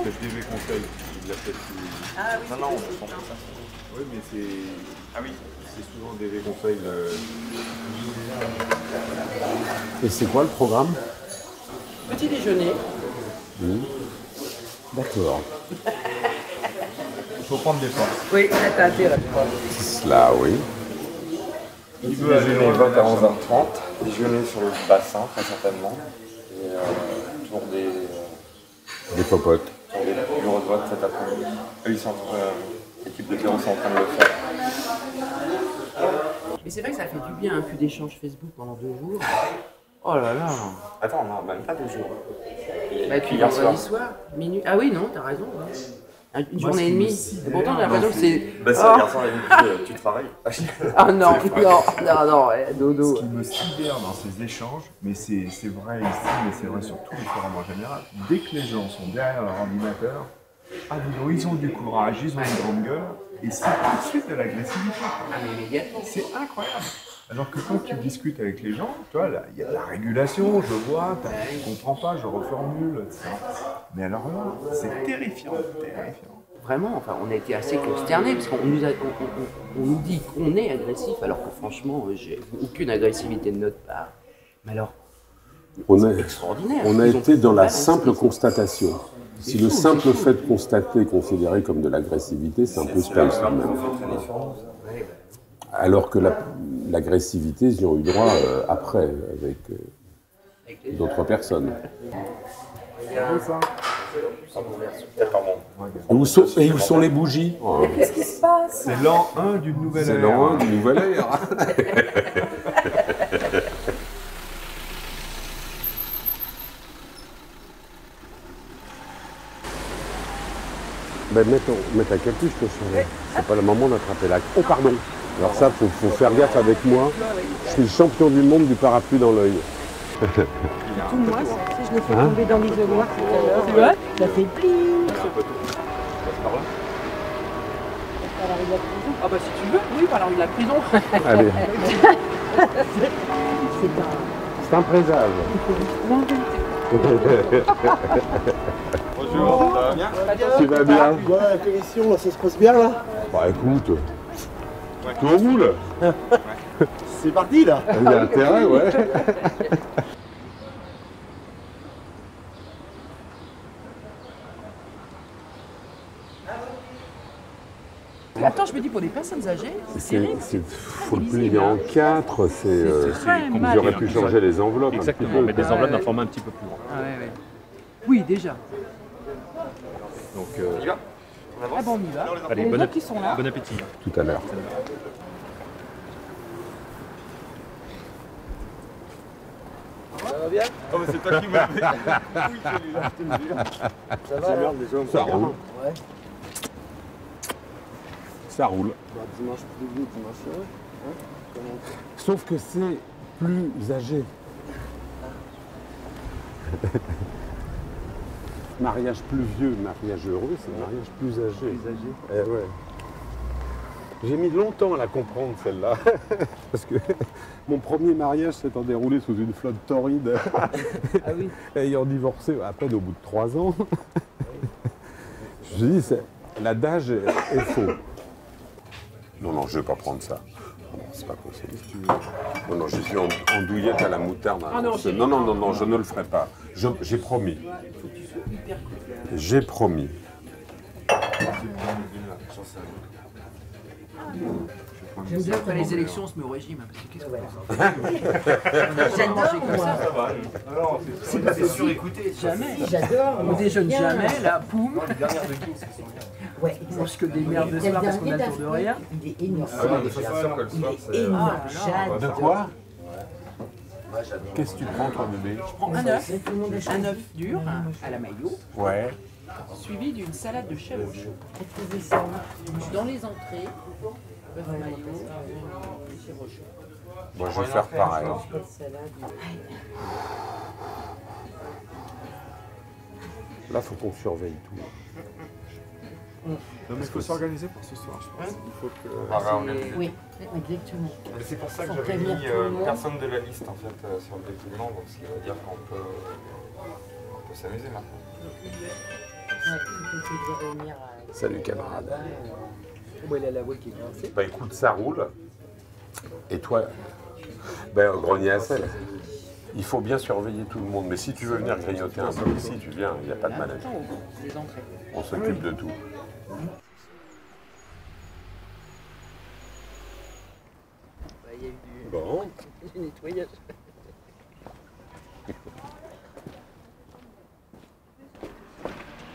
que je déconseille. Il l'a peut-être. Ah oui, Non, on peut prendre ça. Oui, mais c'est. Ah oui, c'est souvent des déconseils. Et c'est quoi le programme? Petit déjeuner. D'accord. Il faut prendre des forces. Oui, là t'as intérêt. Là, oui. Il veut aller vote à 11h30, déjeuner sur le bassin, très certainement. Et tour Des popotes. des bureaux de vote cet après-midi. Eux, ils sont l'équipe de terreau sont en train de le faire. Mais c'est vrai que ça fait du bien, un peu d'échange Facebook pendant 2 jours. Oh là là. Attends, non, même pas 2 jours. Bah puis vendredi soir, minuit. Ah oui, non, t'as raison. Ouais. Une journée et demie. Et pourtant, j'ai l'impression que c'est. Bah, c'est un garçon avec qui tu travailles. Ah non, non, dodo. Ce qui me sidère dans ces échanges, mais c'est vrai ici, mais c'est vrai sur tous les forums en général, dès que les gens sont derrière leur ordinateur, ah dis donc, ils ont du courage, ils ont une grande gueule, et c'est tout de suite de l'agressivité. Ah mais immédiatement. C'est incroyable. Alors que quand tu discutes avec les gens, tu vois, là, il y a de la régulation, je vois, je comprends pas, je reformule, etc. Mais alors là, c'est terrifiant, terrifiant. Vraiment, enfin, on a été assez consternés parce qu'on nous dit qu'on est agressif, alors que franchement, j'ai aucune agressivité de notre part. Mais alors, c'est extraordinaire. On a Ils ont été dans pas la simple d'instinct. constatation. Si le simple fait de constater est considéré comme de l'agressivité, c'est un peu space tout de même. Alors que l'agressivité, ils y ont eu droit après, avec d'autres personnes. Et où sont les bougies? Qu'est-ce qui se passe? C'est l'an 1 d'une nouvelle ère. C'est l'an 1 d'une nouvelle ère. Ben, mets ta capuche, toi, c'est pas le moment d'attraper la... Oh, pardon. Alors ça, faut faire gaffe avec moi. Je suis le champion du monde du parapluie dans l'œil. Tout moi, ça, si je l'ai fait tomber dans l'isoloir tout à l'heure. Tu vois? Ça fait pling. Ah bah si tu veux, oui, par l'arrêt de la prison. Allez. C'est un présage. Bonjour, ça va bien? Tu vas bien? Ouais, la commission, là, ça se passe bien, là? Bah écoute, tout roule. C'est parti, là? Il y a intérêt, ouais. Attends, je me dis pour des personnes âgées, c'est terrible. Faut le plier en 4, mal. j'aurais pu changer les enveloppes. Exactement, mettre des enveloppes d'un format un petit peu plus grand. Ah ouais, ouais. Oui, déjà. Donc, On y va? On avance? Ah bon, on y va. allez, Les bon, autres qui sont là. bon appétit. Tout à l'heure. Ça va bien? Oh, mais c'est toi qui m'as fait. Oui, celui-là, je te jure. Ça va, là? Ça roule. Ouais. Ça roule. Bah, dimanche plus vite, dimanche heureux. Hein? Comment? Sauf que c'est plus âgé. Mariage plus vieux, mariage heureux, c'est mariage plus âgé. Plus âgé. Eh ouais. J'ai mis longtemps à la comprendre celle-là. Parce que mon premier mariage s'étant déroulé sous une flotte torride. Ah oui. Ayant divorcé à peine au bout de 3 ans. Je me dis, l'adage est faux. Non, non, je ne vais pas prendre ça. Non, c'est pas possible. Non, non, j'ai fait andouillette à la moutarde. Ah non, non, non, non, non, je ne le ferai pas. J'ai promis. J'ai promis. J'aime bien après les élections, on se met au régime. Parce que qu'est-ce qu'on J'adore, moi. C'est surécouté. Jamais. J'adore. On déjeune jamais, là, poum. Ouais, On mange que des merdes de soir parce qu'on a le tour de rien. Il est énorme. C'est sûr que le soir, Il est énorme. J'adore. De quoi? Qu'est-ce que tu prends, toi, bébé? Je prends un œuf dur à la maillot, Ouais. suivi d'une salade de chèvre chaud. Faites ça. Dans les entrées, œuf maillot, chèvre chaud. Moi, je vais faire pareil. Pas de salade. Là, il faut qu'on surveille tout. Non, mais il faut s'organiser pour ce soir, je pense. Il faut que... Oui, exactement. Mais c'est pour ça que Sans j'avais mis prévenir tout le monde. personne de la liste en fait sur le défilement, donc ce qui veut dire qu'on peut s'amuser maintenant. Salut camarade. Où elle a la voix qui est coincée. Bah écoute, ça roule. Et toi, ben au grenier à sel. Il faut bien surveiller tout le monde. Mais si tu veux venir grignoter un peu ici, tu viens, il n'y a pas de mal. Les entrées. On s'occupe de tout. Il y a eu Bon. du nettoyage.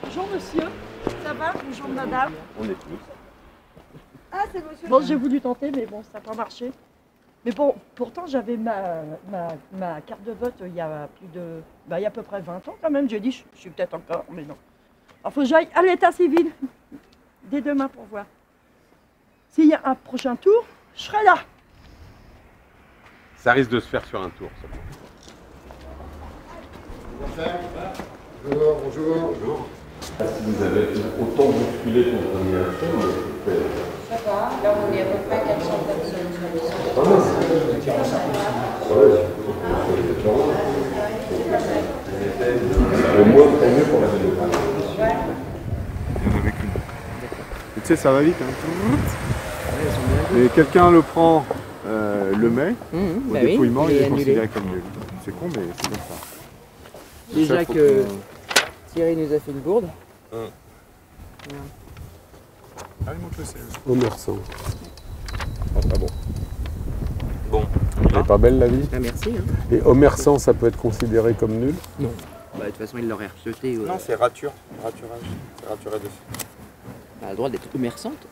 Bonjour monsieur, ça va? Bonjour madame. On est tous. Ah c'est monsieur. Bon j'ai voulu tenter mais bon ça n'a pas marché. Mais bon, pourtant j'avais ma carte de vote il y a plus de... il y a à peu près 20 ans quand même. J'ai dit je suis peut-être encore, mais non. Alors faut que j'aille à l'état civil dès demain pour voir. S'il y a un prochain tour, je serai là. Ça risque de se faire sur un tour. Bonjour, bonjour. Si vous avez autant bousculé ton grenier à sel, Ça va, là on est à peu près 400 personnes sur le centre. au moins très mieux pour la démocratie. Il y en avait qu'une. Et tu sais, ça va vite. Hein. Et quelqu'un le prend, le met, au dépouillement, il est considéré comme nul. C'est con, mais c'est comme ça. Déjà que Thierry nous a fait une bourde. Ah, il montre le sel. Commerçant. Ah bon. Bon. Elle est pas belle la vie. Ah merci. Hein. Et Omersan, ça peut être considéré comme nul? Non. Bah, de toute façon, il l'aurait rejeté. Non, c'est rature. Raturage. C'est raturé dessus. Elle a le droit d'être commerçante.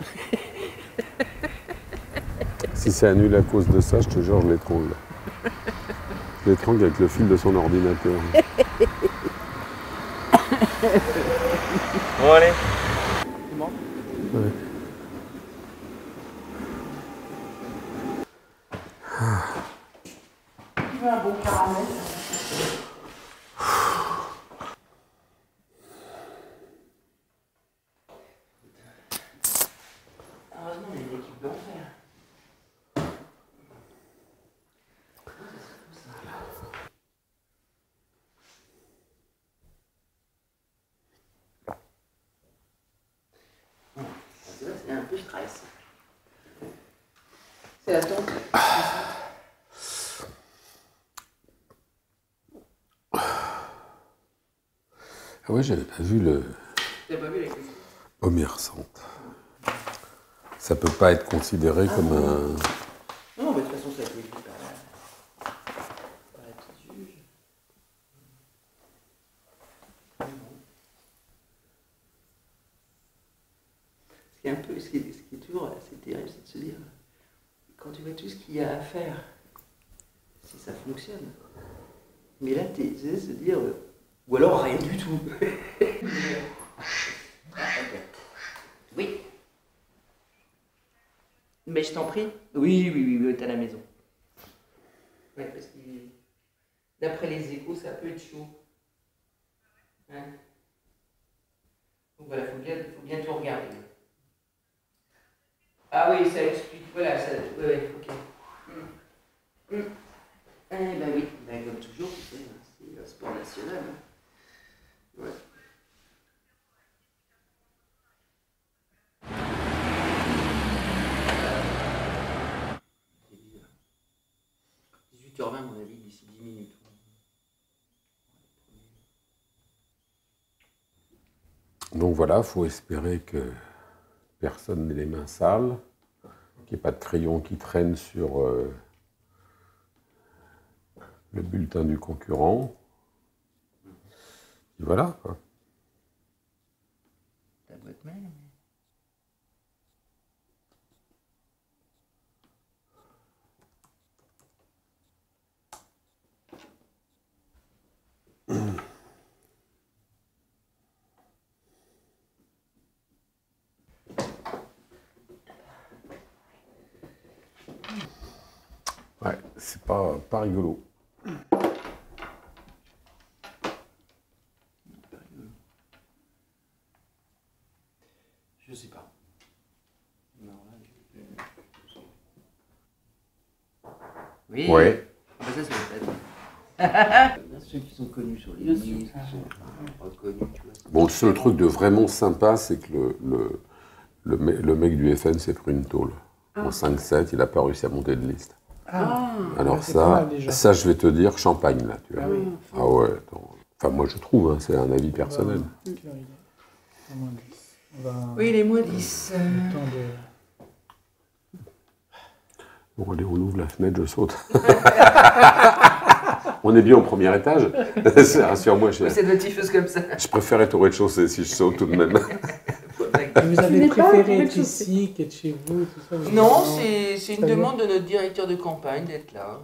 Si c'est annulé à cause de ça, je te jure, je l'étrangle. Je l'étrangle avec le fil de son ordinateur. Bon, allez. C'est bon. Ouais. Un bon caramel. Heureusement, il y a une équipe d'enfer. C'est un peu stress. C'est l'attente. Ah ouais, j'avais pas vu le T'as pas vu la question? Omersante. Ça peut pas être considéré comme un... Non, mais de toute façon, ça a été vu par la petite juge. Ce qui est toujours assez terrible, c'est de se dire, quand tu vois tout ce qu'il y a à faire, si ça fonctionne. Mais là, tu sais, se dire, ou alors rien du tout. Oui. Mais je t'en prie. Oui, t'es à la maison. Ouais, parce que d'après les échos, ça peut être chaud. Hein? Donc voilà, faut bien tout regarder. Ah oui, ça explique, voilà, ça, ouais, ok. Eh ben oui, ben comme toujours, tu sais, c'est un sport national. Hein. Ouais. C'est bizarre. 18h20, à mon avis, d'ici 10 minutes. Donc voilà, il faut espérer que personne n'ait les mains sales, qu'il n'y ait pas de crayon qui traîne sur le bulletin du concurrent. Et voilà, quoi. Ta boîte mail. Ouais, c'est pas rigolo. Je sais pas. Non, là, Oui. Ouais. Ah bah ça, c'est le fait. Bien sûr. ceux qui sont connus sur les listes, qui sont reconnus, tu vois. Bon, le seul truc de vraiment sympa, c'est que le mec du FN s'est pris une tôle. En 5-7, il n'a pas réussi à monter de liste. Alors ça, je vais te dire, champagne, là, tu vois. Ah ouais, attends. Enfin, moi, je trouve, hein, c'est un avis personnel. Oui, les moins 10. Bon, allez, on ouvre la fenêtre, je saute. On est bien au premier étage. Rassure-moi, C'est de tifeuse comme ça. je préfère être au rez-de-chaussée si je saute tout de même. Vous avez préféré être ici qu'être chez vous, tout ça? Non, c'est une demande de notre directeur de campagne d'être là.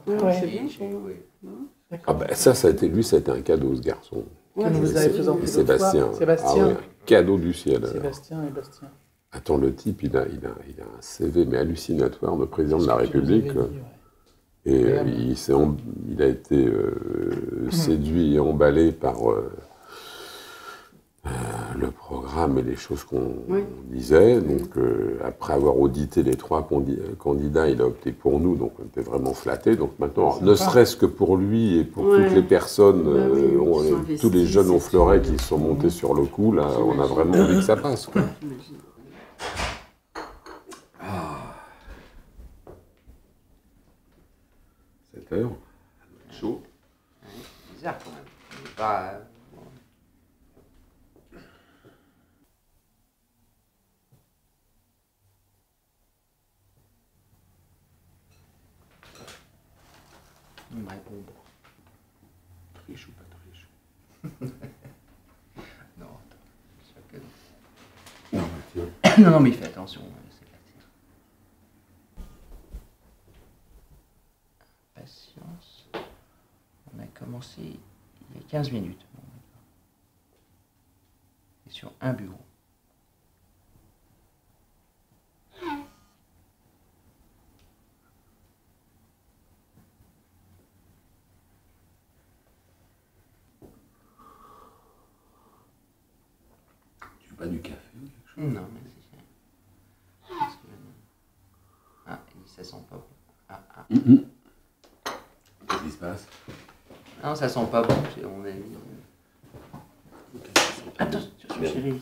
Ah ben ça a été lui, ça a été un cadeau, ce garçon. Vous avez présenté Sébastien. Sébastien. Ah ouais, cadeau du ciel. Sébastien et Bastien. Attends, le type, il a un CV mais hallucinatoire de président de la République. Et il a été séduit et emballé par le programme et les choses qu'on disait. Donc, après avoir audité les 3 candidats, il a opté pour nous. Donc, on était vraiment flattés. Donc, maintenant, ne serait-ce que pour lui et pour toutes les personnes, tous les jeunes au fleuret qui sont montés sur le coup, là, on a vraiment envie que ça passe, quoi. 7 heures. Chaud. C'est bizarre quand même. On est pas, Il me répond. Triche ou pas triche? Non, chacun. Non, tiens. Non, mais il fait attention. C'est clair. Patience. On a commencé il y a 15 minutes. Et sur un bureau. Pas du café ou quelque chose? Non, mais c'est... Ah, ça sent pas bon. Qu'est-ce qui se passe? Non, ça sent pas bon, on a mis... Attention, chérie.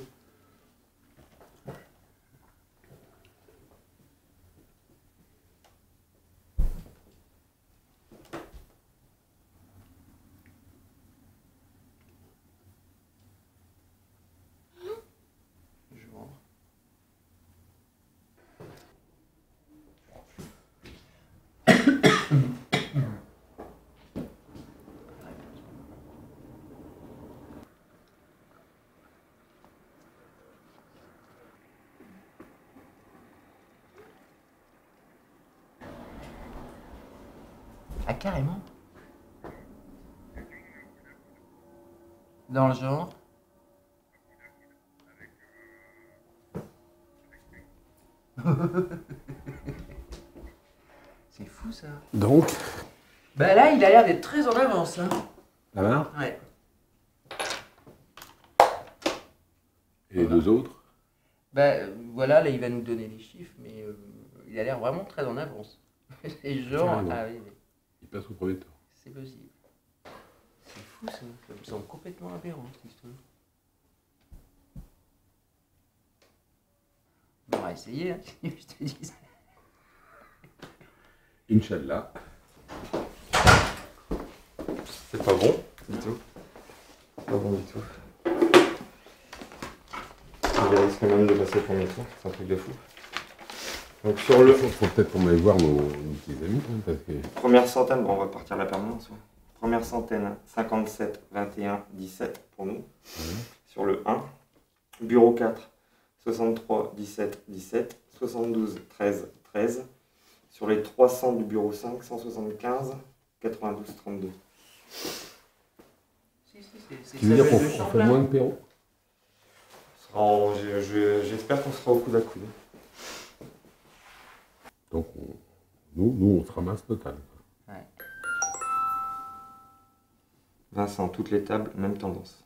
Ah, carrément. Dans le genre. C'est fou ça. Donc? Bah là, il a l'air d'être très en avance. Hein. La barre? Ouais. Et les 2 autres? Bah voilà, là il va nous donner les chiffres, mais il a l'air vraiment très en avance. Et genre, ah oui, Il passe au premier tour. c'est possible. C'est fou ça, ça me semble complètement aberrant cette histoire. On va essayer, hein, je te dis ça. Inch'Allah. C'est pas bon du tout. Pas bon du tout. Il risque même de passer le premier tour, c'est un truc de fou. Donc sur le... Faut peut-être qu'on aille voir nos petits amis, hein, parce que... Première centaine, bon on va partir à la permanence. Ouais. Première centaine, 57, 21, 17 pour nous. Sur le 1. Bureau 4, 63, 17, 17. 72, 13, 13. Sur les 300 du bureau 5, 175, 92, 32. Si, Tu veux dire qu'on fait moins de Perrault? J'espère qu'on sera au coude à coude. Donc, nous, on se ramasse total. Ouais. Vincent, toutes les tables, même tendance.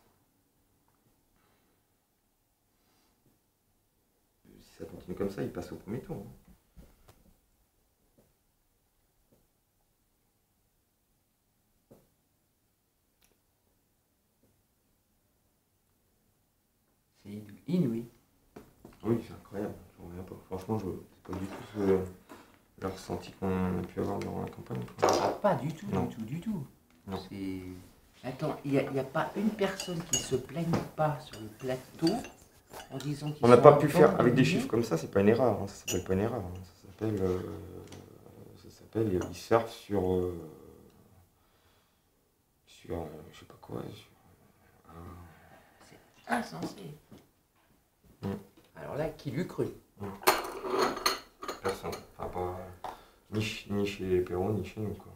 Si ça continue comme ça, il passe au premier tour. Hein. Oui, c'est incroyable. Je reviens pas. Franchement, c'est pas du tout le ressenti qu'on a pu avoir dans la campagne. Ah, pas du tout, Non. du tout. Non. Attends, il n'y a pas une personne qui se plaigne pas sur le plateau en disant qu'ils On n'a sont pas pu faire avec abandonnés. des chiffres comme ça, c'est pas une erreur. Ça s'appelle pas une erreur. Ça s'appelle ils surfent sur je sais pas quoi. C'est insensé. Mm. Alors là, qui l'eût cru? Personne. Enfin, pas, ni chez les Perron, ni chez nous. Quoi.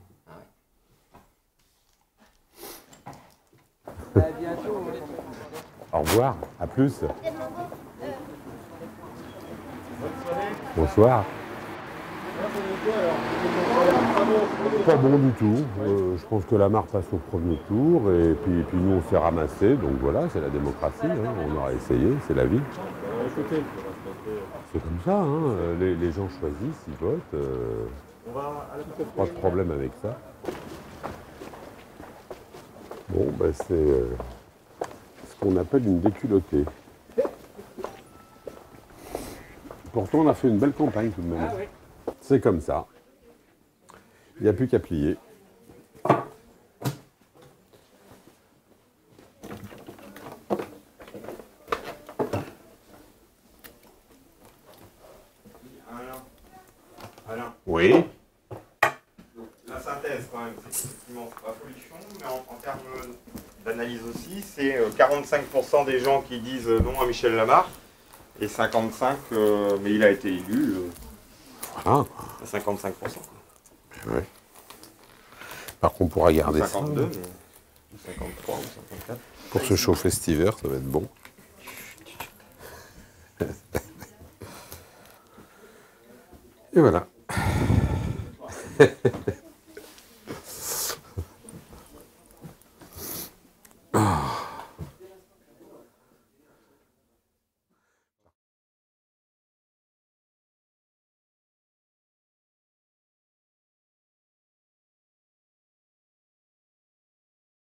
À bientôt. Au revoir, à plus. Bonsoir. Pas bon du tout. Je pense que la mare passe au premier tour et puis nous on s'est ramassé. Donc voilà, c'est la démocratie. Hein. On aura essayé, c'est la vie. C'est comme ça. Hein. Les gens choisissent, ils votent. Pas de problème avec ça. Bon, ben c'est ce qu'on appelle une déculottée. Pourtant, on a fait une belle campagne tout de même. C'est comme ça. Il n'y a plus qu'à plier. Alain. Oui. La synthèse, quand même, c'est effectivement pas folichon, mais en termes d'analyse aussi, c'est 45% des gens qui disent non à Michel Lamarre, et 55%, mais il a été élu Voilà. à 55%. Quoi. Ouais. Par contre, on pourra garder 52, ça. mais 53 ou 54. Pour se chauffer cet hiver, ça va être bon. Et voilà.